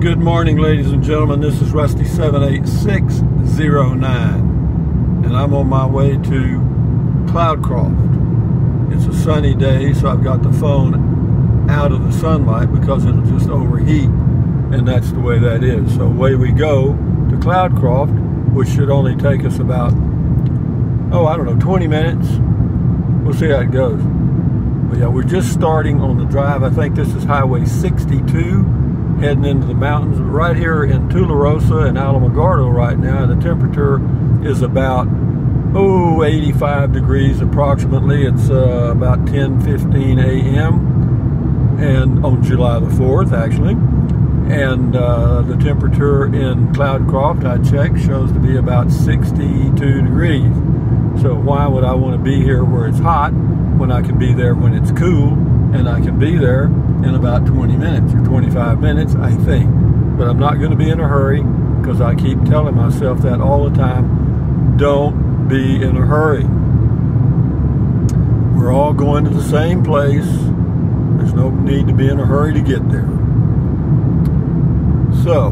Good morning, ladies and gentlemen. This is Rusty 78609, and I'm on my way to Cloudcroft. It's a sunny day, so I've got the phone out of the sunlight because it'll just overheat, and that's the way that is. So away we go to Cloudcroft, which should only take us about, 20 minutes. We'll see how it goes. But yeah, we're just starting on the drive. I think this is Highway 62. Heading into the mountains right here in Tularosa and Alamogordo right now. The temperature is about 85 degrees approximately. It's about 10:15 a.m. and on July the 4th actually, and the temperature in Cloudcroft I checked shows to be about 62 degrees. So why would I want to be here where it's hot when I can be there when it's cool, and I can be there in about 20 minutes or 25 minutes, I think. But I'm not going to be in a hurry because I keep telling myself that all the time. Don't be in a hurry. We're all going to the same place. There's no need to be in a hurry to get there. So,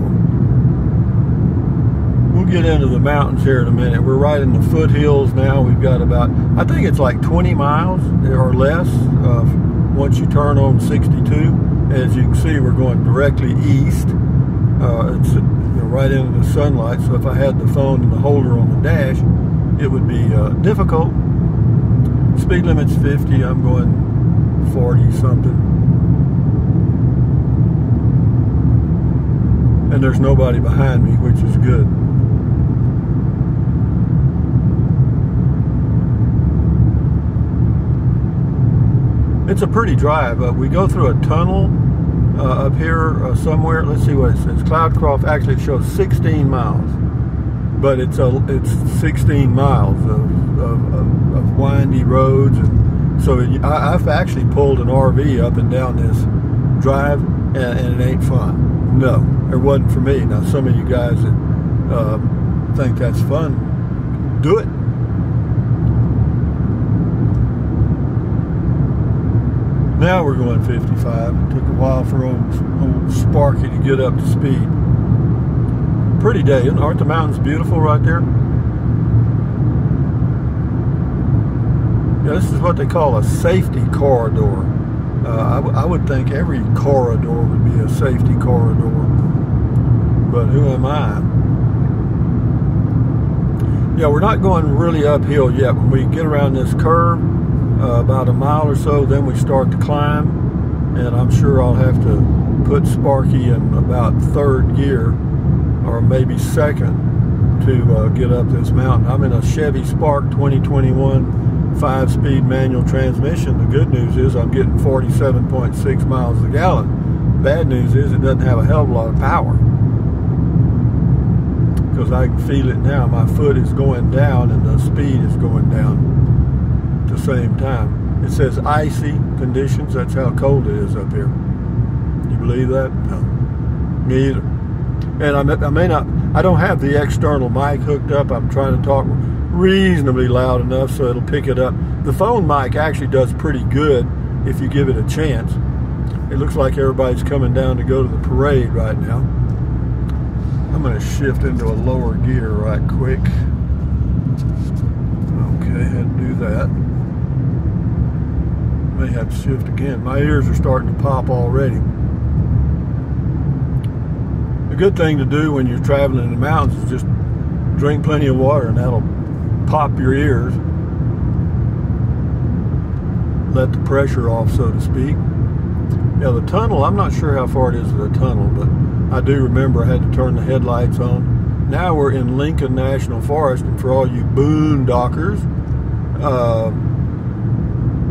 we'll get into the mountains here in a minute. We're right in the foothills now. We've got about, I think it's like 20 miles or less once you turn on 62. As you can see, we're going directly east. It's right into the sunlight, so if I had the phone in the holder on the dash, it would be difficult. Speed limit's 50. I'm going 40 something. And there's nobody behind me, which is good. It's a pretty drive. We go through a tunnel up here somewhere. Let's see what it says. Cloudcroft, actually it shows 16 miles. But it's 16 miles of windy roads. And so I've actually pulled an RV up and down this drive, and it ain't fun. No, it wasn't for me. Now some of you guys that think that's fun, do it. Now we're going 55. It took a while for old Sparky to get up to speed. Pretty day, aren't the mountains beautiful right there? Yeah, this is what they call a safety corridor. I would think every corridor would be a safety corridor, but who am I? Yeah, we're not going really uphill yet. When we get around this curve, about a mile or so, then we start to climb, and I'm sure I'll have to put Sparky in about third gear or maybe second to get up this mountain. I'm in a Chevy Spark 2021 5-speed manual transmission. The good news is I'm getting 47.6 miles a gallon. Bad news is it doesn't have a hell of a lot of power, because I can feel it now. My foot is going down and the speed is going down the same time. It says icy conditions. That's how cold it is up here. You believe that? No, me either. And I don't have the external mic hooked up. I'm trying to talk reasonably loud enough so it'll pick it up. The phone mic actually does pretty good if you give it a chance. It looks like everybody's coming down to go to the parade right now. I'm going to shift into a lower gear right quick. Okay, had to do that. May have to shift again. My ears are starting to pop already. A good thing to do when you're traveling in the mountains is just drink plenty of water, and that'll pop your ears. Let the pressure off, so to speak. Yeah, the tunnel, I'm not sure how far it is to the tunnel, but I do remember I had to turn the headlights on. Now we're in Lincoln National Forest, and for all you boondockers,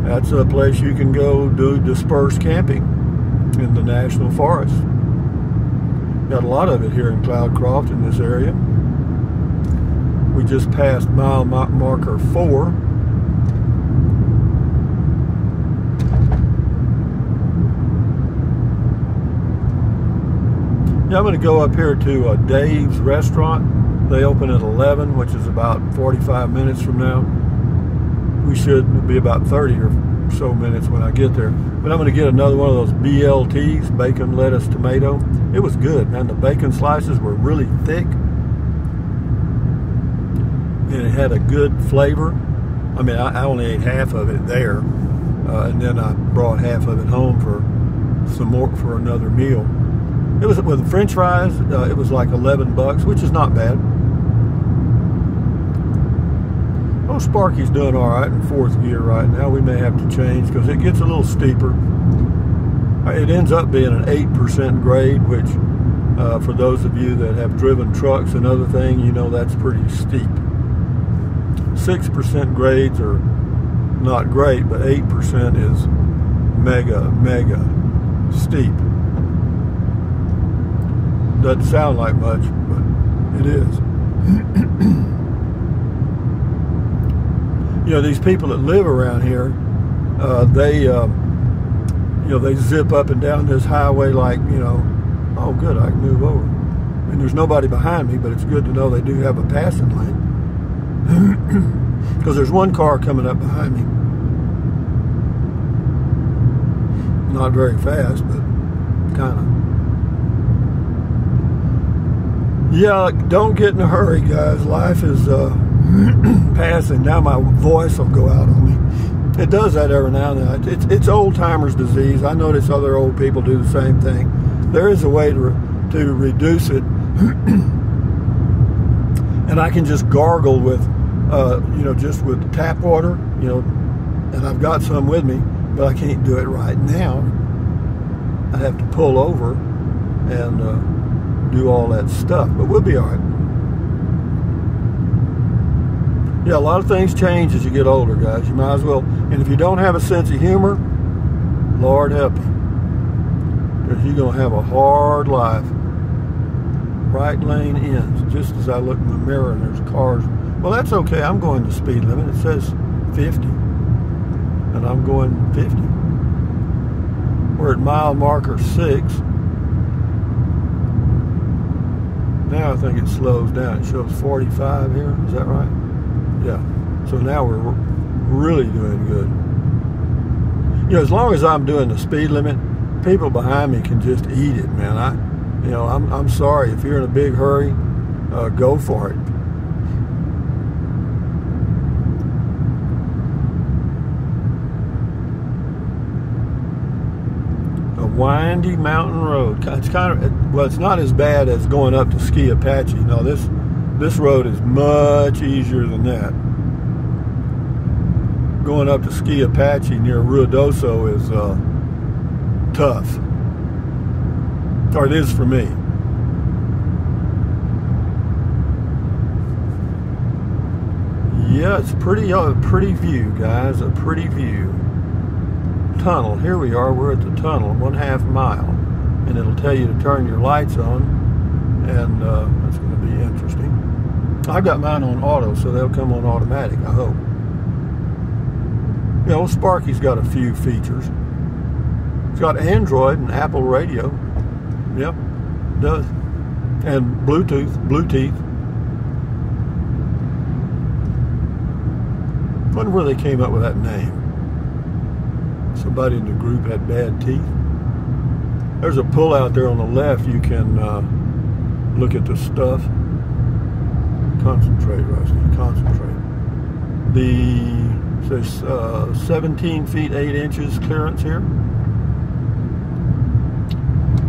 that's a place you can go do dispersed camping in the National Forest. Got a lot of it here in Cloudcroft in this area. We just passed mile marker 4. Yeah, I'm going to go up here to Dave's restaurant. They open at 11, which is about 45 minutes from now. We should be about 30 or or so minutes when I get there. But I'm going to get another one of those BLTs, bacon, lettuce, tomato. It was good, man. The bacon slices were really thick, and it had a good flavor. I mean, I only ate half of it there, and then I brought half of it home for some more for another meal. It was with the French fries. It was like $11, which is not bad. Oh, Sparky's doing all right in fourth gear right now. We may have to change because it gets a little steeper. It ends up being an 8% grade, which for those of you that have driven trucks and other things, you know that's pretty steep. 6% grades are not great, but 8% is mega steep. Doesn't sound like much, but it is. You know, these people that live around here, they zip up and down this highway like, you know, oh good, I can move over. And there's nobody behind me, but it's good to know they do have a passing lane. Because there's one car coming up behind me. Not very fast, but kind of. Yeah, don't get in a hurry, guys. Life is passing. Now my voice will go out on me. It does that every now and then. It's old timers disease. I notice other old people do the same thing. There is a way to reduce it, and I can just gargle with, you know, just with tap water, you know, and I've got some with me, but I can't do it right now. I have to pull over and do all that stuff, but we'll be all right. Yeah, a lot of things change as you get older, guys. You might as well, and if you don't have a sense of humor, Lord help you, because you're going to have a hard life. Right lane ends, just as I look in the mirror and there's cars. Well, that's okay. I'm going the speed limit. It says 50, and I'm going 50. We're at mile marker 6. Now I think it slows down. It shows 45 here. Is that right? Yeah. So now we're really doing good. You know, as long as I'm doing the speed limit, people behind me can just eat it, man. I'm sorry. If you're in a big hurry, go for it. A windy mountain road. It's kind of, well, it's not as bad as going up to Ski Apache. No, this road is much easier than that. Going up to Ski Apache near Ruidoso is tough. Or it is for me. Yeah, it's pretty view, guys. A pretty view. Tunnel. Here we are. We're at the tunnel, 1/2 mile, and it'll tell you to turn your lights on, and that's going to be interesting. I've got mine on auto, so they'll come on automatic, I hope. You know, Sparky's got a few features. It's got Android and Apple radio. Yep, it does. And Bluetooth. I wonder where they came up with that name. Somebody in the group had bad teeth. There's a pull out there on the left. You can look at the stuff. Concentrate, Rusty, concentrate. There's 17 feet 8 inches clearance here.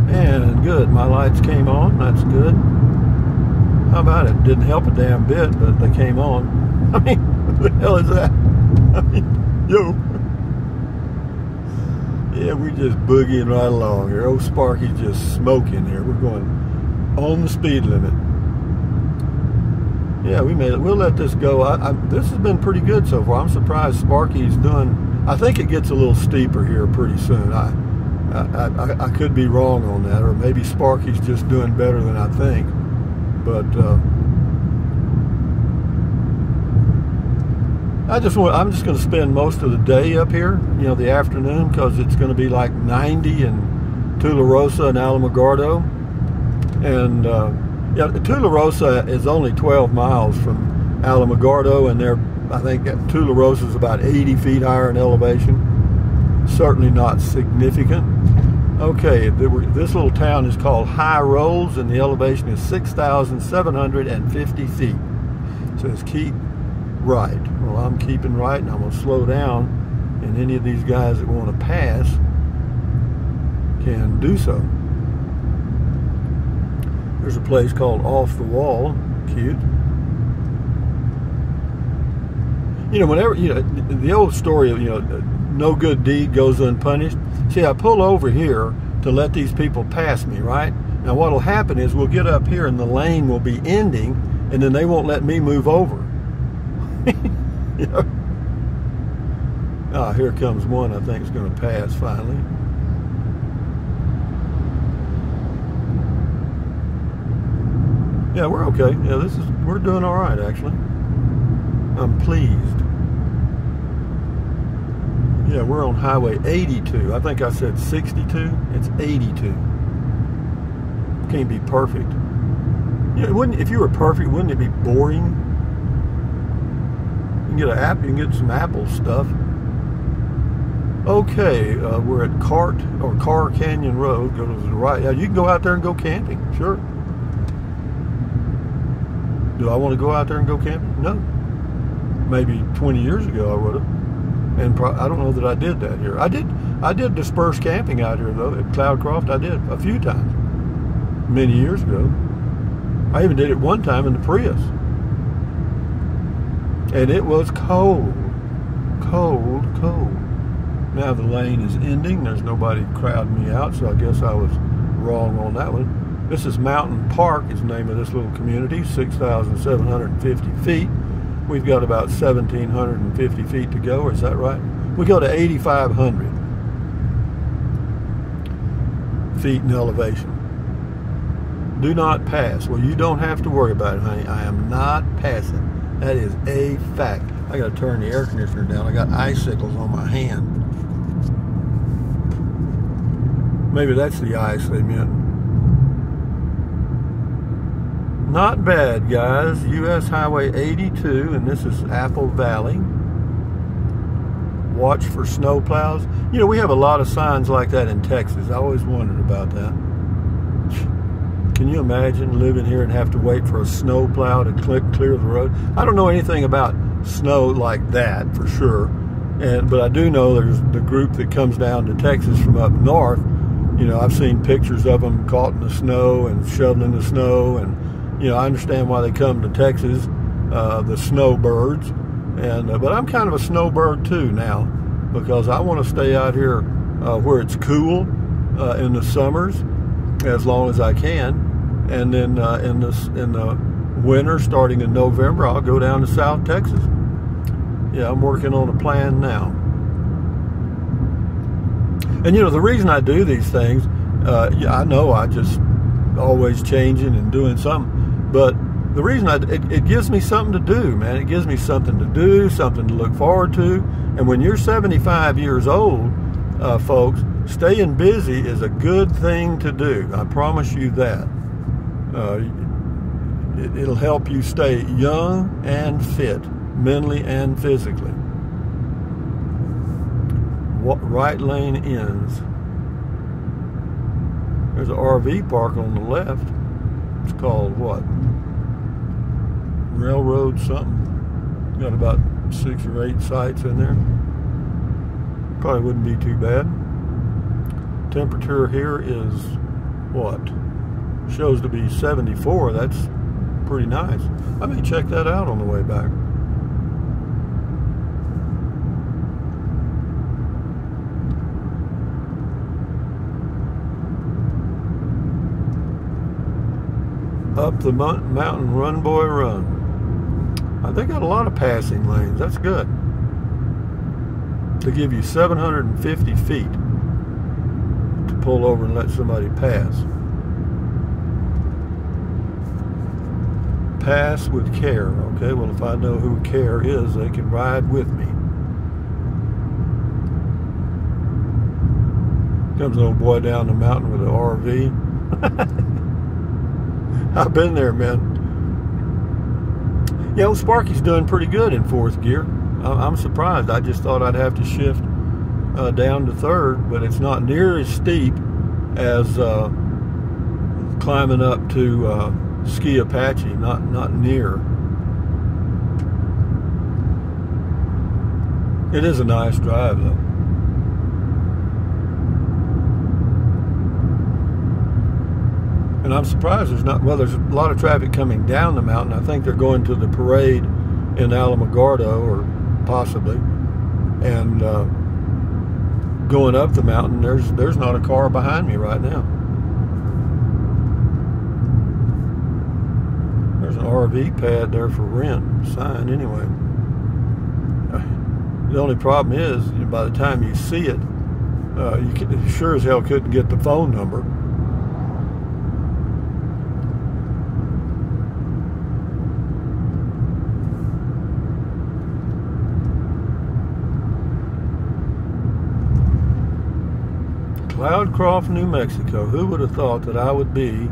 And good, my lights came on. That's good. How about it? Didn't help a damn bit, but they came on. I mean, what the hell is that? I mean, yo. Yeah, we're just boogieing right along here. Old Sparky's just smoking here. We're going on the speed limit. Yeah, we made it. We'll let this go. This has been pretty good so far. I'm surprised Sparky's doing. I think it gets a little steeper here pretty soon. I could be wrong on that, or maybe Sparky's just doing better than I think. But I'm just going to spend most of the day up here, you know, the afternoon, because it's going to be like 90 in Tularosa and Alamogordo. And yeah, Tularosa is only 12 miles from Alamogordo, and I think Tularosa is about 80 feet higher in elevation. certainly not significant. Okay, this little town is called High Rolls, and the elevation is 6,750 feet. It says keep right. Well, I'm keeping right, and I'm going to slow down, and any of these guys that want to pass can do so. There's a place called Off the Wall. Cute. You know, whenever, you know, the old story of, you know, no good deed goes unpunished. See, I pull over here to let these people pass me, right? Now what'll happen is we'll get up here and the lane will be ending, and then they won't let me move over. You know? Ah, here comes one I think is going to pass finally. Yeah, we're okay. Yeah, we're doing all right actually. I'm pleased. Yeah, we're on Highway 82. I think I said 62. It's 82. Can't be perfect. You know, if you were perfect, wouldn't it be boring? You can get an app. You can get some Apple stuff. Okay, we're at Car Canyon Road. Go to the right. Yeah, you can go out there and go camping. Sure. Do I want to go out there and go camping? No. Maybe 20 years ago I would have. And I don't know that I did that here. I did disperse camping out here though at Cloudcroft. I did a few times, many years ago. I even did it one time in the Prius, and it was cold, cold, cold. Now the lane is ending. There's nobody crowding me out, so I guess I was wrong on that one. This is Mountain Park. Is the name of this little community. 6,750 feet. We've got about 1,750 feet to go, or is that right? We go to 8,500 feet in elevation. Do not pass. Well, you don't have to worry about it, honey. I am not passing. That is a fact. I got to turn the air conditioner down. I got icicles on my hand. Maybe that's the ice they meant. Not bad, guys. US Highway 82, and this is Apple Valley. Watch for snow plows. You know, we have a lot of signs like that in Texas. I always wondered about that. Can you imagine living here and have to wait for a snow plow to clear the road? I don't know anything about snow like that for sure, but I do know there's the group that comes down to Texas from up north. You know, I've seen pictures of them caught in the snow and shoveling the snow, and you know, I understand why they come to Texas, the snowbirds, but I'm kind of a snowbird too now, because I want to stay out here where it's cool in the summers as long as I can, and then in the winter, starting in November, I'll go down to South Texas. Yeah, I'm working on a plan now. And you know, the reason I do these things, yeah, I know I just always changing and doing something. But the reason it gives me something to do, man. It gives me something to do, something to look forward to. And when you're 75 years old, folks, staying busy is a good thing to do. I promise you that. It'll help you stay young and fit, mentally and physically. Right lane ends. There's an RV park on the left. It's called what? Railroad something. Got about 6 or 8 sites in there. Probably wouldn't be too bad. Temperature here is what? Shows to be 74. That's pretty nice. I may check that out on the way back. Up the mountain, run boy run. They got a lot of passing lanes. That's good. They give you 750 feet to pull over and let somebody pass. Pass with care. Okay, well, if I know who care is, they can ride with me. Comes an old boy down the mountain with an RV. I've been there, man. You know, Sparky's doing pretty good in 4th gear. I'm surprised. I just thought I'd have to shift down to 3rd, but it's not near as steep as climbing up to Ski Apache. Not near. It is a nice drive though. And I'm surprised there's not, well, there's a lot of traffic coming down the mountain. I think they're going to the parade in Alamogordo, or possibly. And going up the mountain, there's not a car behind me right now. There's an RV pad there for rent, sign anyway. The only problem is, by the time you see it, you sure as hell couldn't get the phone number. Cloudcroft, New Mexico. Who would have thought that I would be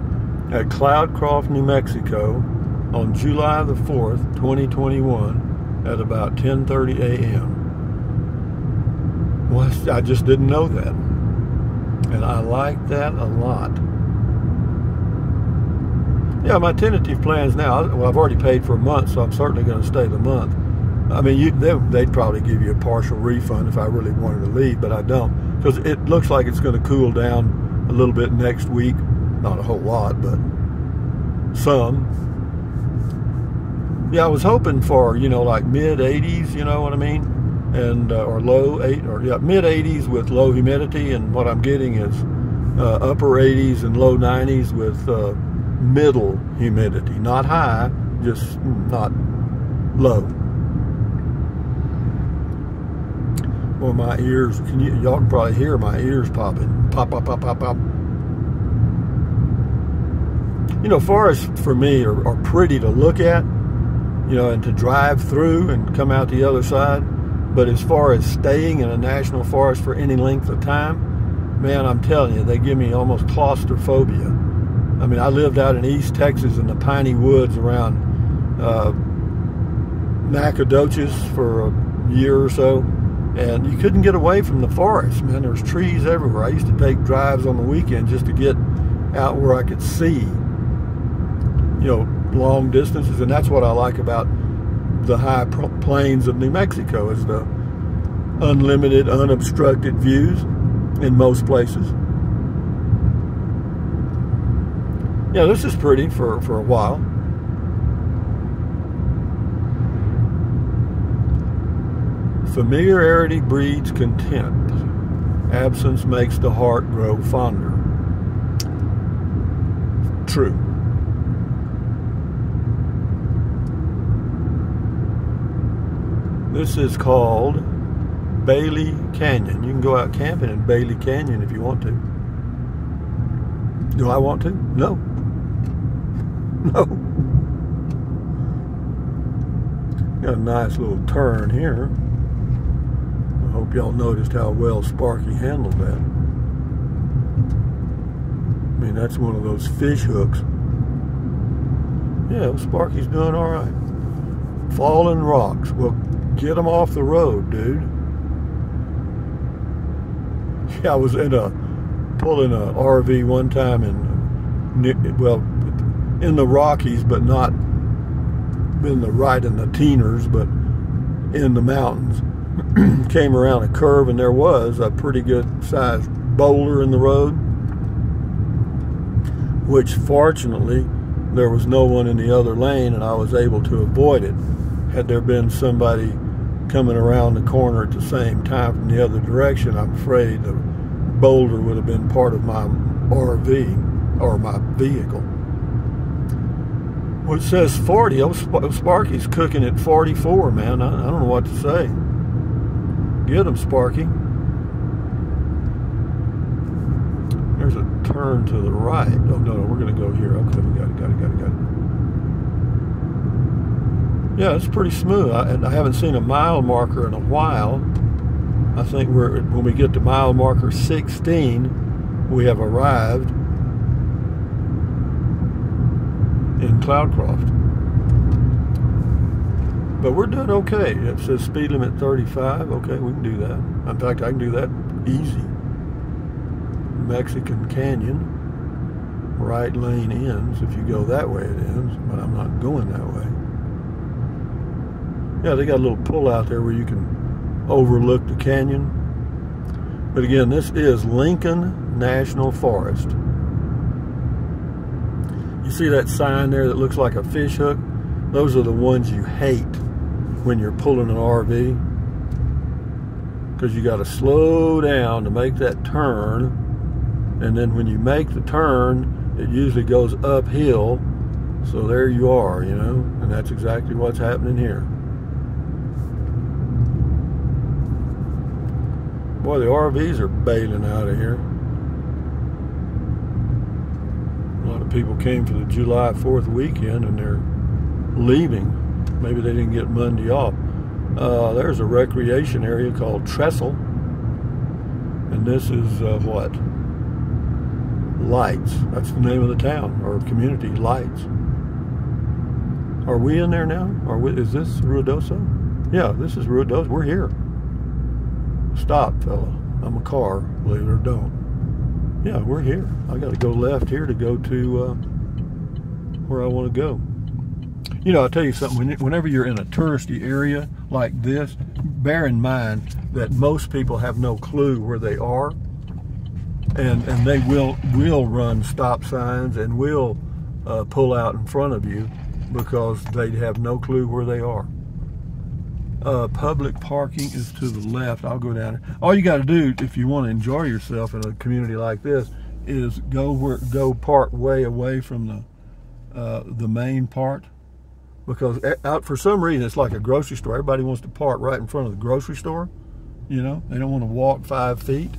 at Cloudcroft, New Mexico on July the 4th, 2021 at about 10:30 a.m. Well, I just didn't know that. And I like that a lot. Yeah, my tentative plans now, well, I've already paid for a month, so I'm certainly going to stay the month. I mean, they'd probably give you a partial refund if I really wanted to leave, but I don't. Because it looks like it's going to cool down a little bit next week. Not a whole lot, but some. Yeah, I was hoping for, like mid-80s, you know what I mean? And or mid-80s with low humidity, and what I'm getting is upper 80s and low 90s with middle humidity. Not high, just not low. Well, my ears, y'all can probably hear my ears popping. Pop, pop, pop, pop, pop. Forests for me are pretty to look at, and to drive through and come out the other side. But as far as staying in a national forest for any length of time, man, I'm telling you, they give me almost claustrophobia. I mean, I lived out in East Texas in the piney woods around Nacogdoches for a year or so. And you couldn't get away from the forest, man. There was trees everywhere. I used to take drives on the weekend just to get out where I could see, long distances. And that's what I like about the high plains of New Mexico, is the unlimited, unobstructed views in most places. Yeah, this is pretty for a while. Familiarity breeds contempt. Absence makes the heart grow fonder. True. This is called Bailey Canyon. You can go out camping in Bailey Canyon if you want to. Do I want to? No. No. Got a nice little turn here. I hope y'all noticed how well Sparky handled that. I mean, that's one of those fish hooks. Yeah, well, Sparky's doing all right. Fallen rocks. Well, get them off the road, dude. Yeah, I was pulling a RV one time in the Rockies, but not in the Teeners, but in the mountains. Came around a curve, and there was a pretty good sized boulder in the road, which fortunately there was no one in the other lane, and I was able to avoid it. Had there been somebody coming around the corner at the same time from the other direction, I'm afraid the boulder would have been part of my RV or my vehicle. Well, it says 40. Oh, Sparky's cooking at 44, man. I don't know what to say. Get him, Sparky. There's a turn to the right. Oh, no, we're going to go here. Okay, we got it. Yeah, it's pretty smooth. I haven't seen a mile marker in a while. I think when we get to mile marker 16, we have arrived in Cloudcroft. But we're doing okay. It says speed limit 35. Okay, we can do that. In fact, I can do that easy. Mexican Canyon. Right lane ends. If you go that way, it ends. But I'm not going that way. Yeah, they got a little pull out there where you can overlook the canyon. But again, this is Lincoln National Forest. You see that sign there that looks like a fish hook? Those are the ones you hate when you're pulling an RV. Because you got to slow down to make that turn. And then when you make the turn, it usually goes uphill. So there you are, you know. And that's exactly what's happening here. Boy, the RVs are bailing out of here. A lot of people came for the July 4th weekend and they're leaving. Maybe they didn't get Monday off. There's a recreation area called Trestle. And this is what? Lights. That's the name of the town or community, Lights. Are we in there now? Is this Ruidoso? Yeah, this is Ruidoso. We're here. Stop, fella. I'm a car, believe it or don't. Yeah, we're here. I got to go left here to go to where I want to go. You know, I'll tell you something. Whenever you're in a touristy area like this, bear in mind that most people have no clue where they are. And they will run stop signs and will pull out in front of you because they have no clue where they are. Public parking is to the left. I'll go down there. All you got to do if you want to enjoy yourself in a community like this is go park way away from the main part, because out for some reason it's like a grocery store. Everybody wants to park right in front of the grocery store. You know, they don't want to walk 5 feet.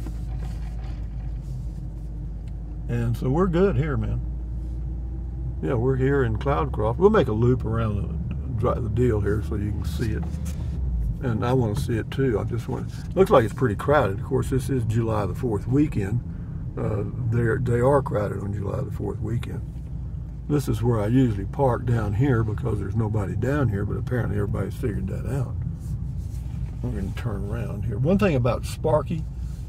And so we're good here, man. Yeah, we're here in Cloudcroft. We'll make a loop around the deal here so you can see it. And I want to see it too. I just want. Looks like it's pretty crowded. Of course, this is July the 4th weekend. They are crowded on July the 4th weekend. This is where I usually park down here because there's nobody down here, but apparently everybody's figured that out. I'm going to turn around here. One thing about Sparky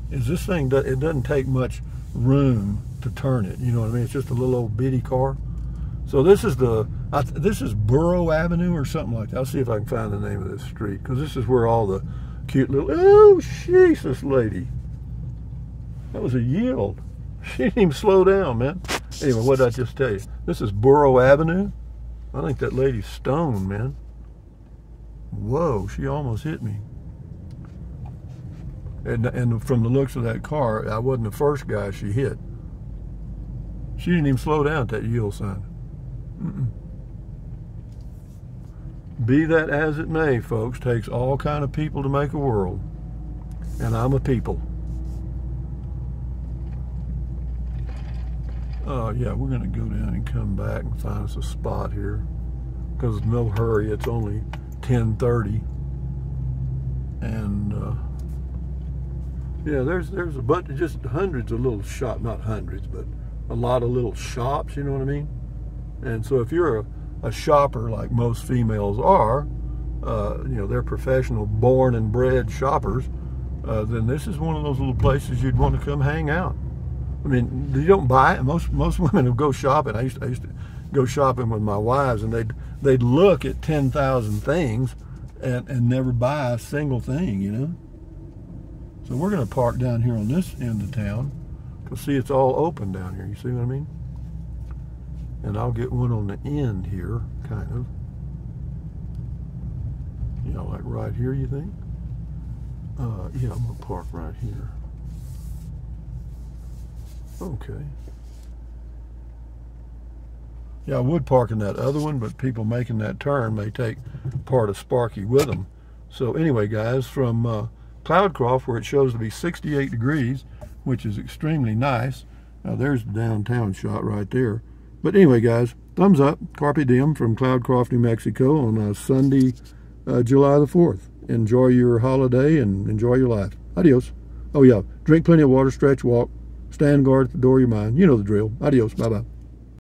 is this thing, it doesn't take much room to turn it. You know what I mean? It's just a little old bitty car. So this is this is Burrow Avenue or something like that. I'll see if I can find the name of this street, because this is where all the cute little, oh, Jesus, lady. That was a yield. She didn't even slow down, man. Anyway, what did I just tell you? This is Burrow Avenue. I think that lady's stoned, man. Whoa, she almost hit me. And from the looks of that car, I wasn't the first guy she hit. She didn't even slow down at that yield sign. Be that as it may, folks, takes all kind of people to make a world. And I'm a people. Yeah, we're going to go down and come back and find us a spot here. Because no hurry, it's only 10:30. And yeah, there's a bunch of just hundreds of little shops, not hundreds, but a lot of little shops, you know what I mean? And so if you're a shopper like most females are, you know, they're professional, born and bred shoppers, then this is one of those little places you'd want to come hang out. I mean, you don't buy it. Most women who go shopping, I used to go shopping with my wives, and they'd look at 10,000 things and never buy a single thing, you know? So we're going to park down here on this end of town, because see, it's all open down here. You see what I mean? And I'll get one on the end here, kind of. You know, like right here, you think? Yeah, I'm going to park right here. Okay. Yeah, I would park in that other one, but people making that turn may take part of Sparky with them. So anyway, guys, from Cloudcroft, where it shows to be 68 degrees, which is extremely nice. Now, there's the downtown shot right there. But anyway, guys, thumbs up. Carpe diem from Cloudcroft, New Mexico on Sunday, July the 4th. Enjoy your holiday and enjoy your life. Adios. Oh, yeah. Drink plenty of water, stretch, walk, stand guard at the door of your mind. You know the drill. Adios. Bye-bye.